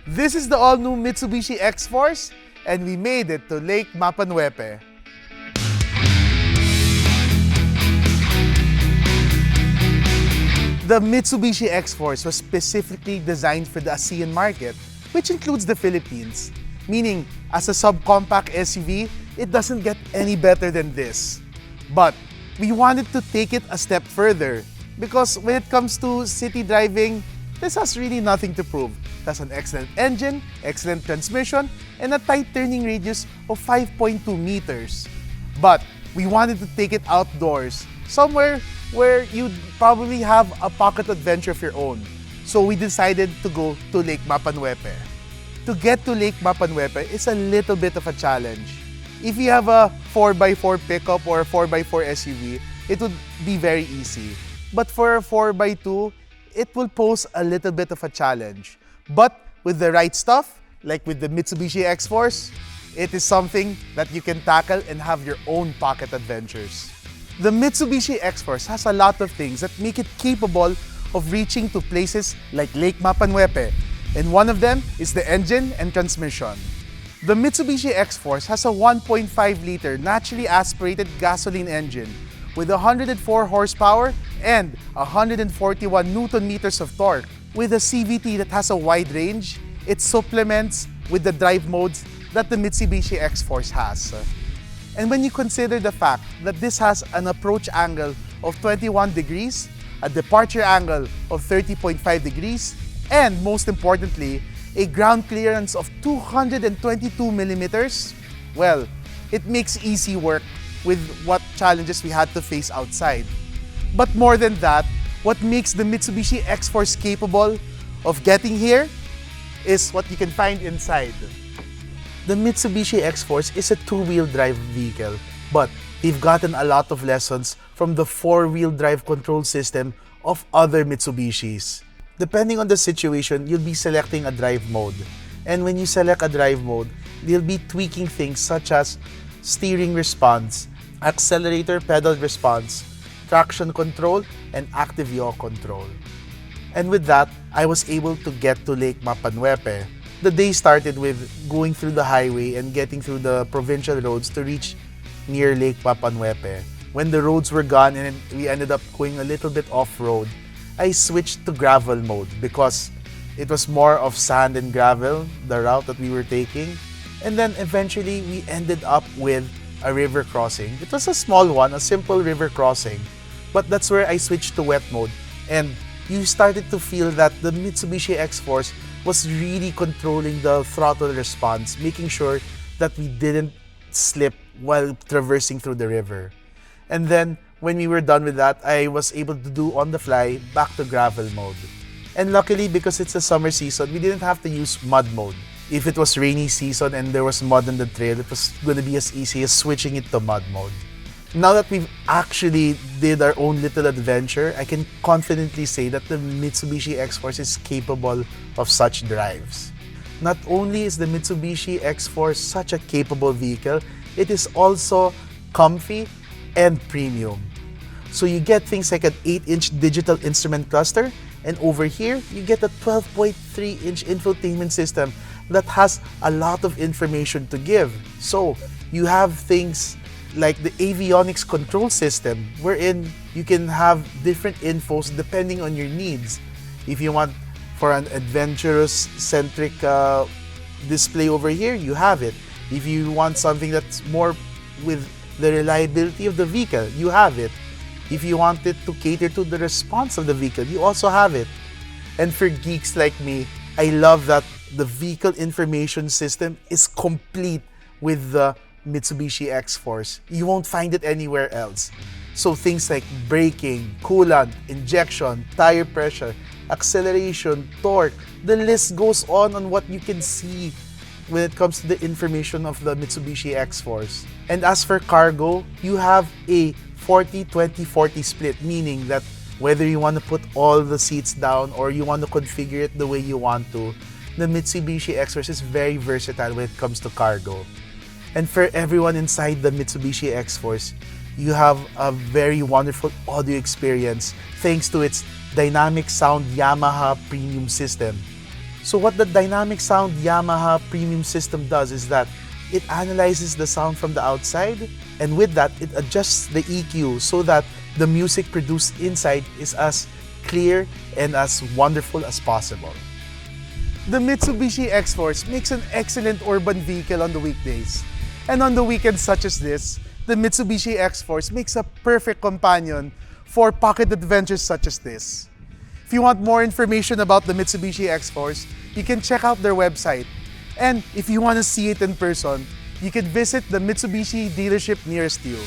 This is the all-new Mitsubishi Xforce, and we made it to Lake Mapanwepe. The Mitsubishi Xforce was specifically designed for the ASEAN market, which includes the Philippines. Meaning, as a subcompact SUV, it doesn't get any better than this. But we wanted to take it a step further because when it comes to city driving, this has really nothing to prove. It has an excellent engine, excellent transmission, and a tight turning radius of 5.2 meters. But we wanted to take it outdoors, somewhere where you'd probably have a pocket adventure of your own. So we decided to go to Lake Mapanwepe. To get to Lake Mapanwepe is a little bit of a challenge. If you have a 4x4 pickup or a 4x4 SUV, it would be very easy. But for a 4x2, it will pose a little bit of a challenge. But with the right stuff, like with the Mitsubishi Xforce, it is something that you can tackle and have your own pocket adventures. The Mitsubishi Xforce has a lot of things that make it capable of reaching to places like Lake Mapanwepe, and one of them is the engine and transmission. The Mitsubishi Xforce has a 1.5-liter naturally aspirated gasoline engine with 104 horsepower and 141 Newton-meters of torque. With a CVT that has a wide range, it supplements with the drive modes that the Mitsubishi Xforce has. And when you consider the fact that this has an approach angle of 21 degrees, a departure angle of 30.5 degrees, and most importantly, a ground clearance of 222 millimeters, well, it makes easy work with what challenges we had to face outside. But more than that, what makes the Mitsubishi Xforce capable of getting here is what you can find inside. The Mitsubishi Xforce is a two-wheel drive vehicle, but they've gotten a lot of lessons from the four-wheel drive control system of other Mitsubishis. Depending on the situation, you'll be selecting a drive mode. And when you select a drive mode, they'll be tweaking things such as steering response, accelerator pedal response, traction control, and active yaw control. And with that, I was able to get to Lake Mapanwepe. The day started with going through the highway and getting through the provincial roads to reach near Lake Mapanwepe. When the roads were gone and we ended up going a little bit off-road, I switched to gravel mode because it was more of sand and gravel, the route that we were taking. And then eventually we ended up with a river crossing. It was a small one, a simple river crossing. But that's where I switched to wet mode. And you started to feel that the Mitsubishi Xforce was really controlling the throttle response, making sure that we didn't slip while traversing through the river. And then, when we were done with that, I was able to do on the fly back to gravel mode. And luckily, because it's the summer season, we didn't have to use mud mode. If it was rainy season and there was mud on the trail, it was going to be as easy as switching it to mud mode. Now that we've actually did our own little adventure, I can confidently say that the Mitsubishi Xforce is capable of such drives. Not only is the Mitsubishi Xforce such a capable vehicle, it is also comfy and premium. So you get things like an 8-inch digital instrument cluster, and over here, you get a 12.3-inch infotainment system that has a lot of information to give. So you have things like the avionics control system, wherein you can have different infos depending on your needs. If you want for an adventurous-centric display over here, you have it. If you want something that's more with the reliability of the vehicle, you have it. If you want it to cater to the response of the vehicle, you also have it. And for geeks like me, I love that the vehicle information system is complete with the Mitsubishi Xforce. You won't find it anywhere else. So things like braking, coolant, injection, tire pressure, acceleration, torque, the list goes on what you can see when it comes to the information of the Mitsubishi Xforce. And as for cargo, you have a 40-20-40 split, meaning that whether you want to put all the seats down or you want to configure it the way you want to, the Mitsubishi Xforce is very versatile when it comes to cargo. And for everyone inside the Mitsubishi Xforce, you have a very wonderful audio experience thanks to its dynamic sound Yamaha premium system. So what the dynamic sound Yamaha premium system does is that it analyzes the sound from the outside, and with that, it adjusts the EQ so that the music produced inside is as clear and as wonderful as possible. The Mitsubishi Xforce makes an excellent urban vehicle on the weekdays. And on the weekends such as this, the Mitsubishi Xforce makes a perfect companion for pocket adventures such as this. If you want more information about the Mitsubishi Xforce, you can check out their website. And if you want to see it in person, you can visit the Mitsubishi dealership nearest you.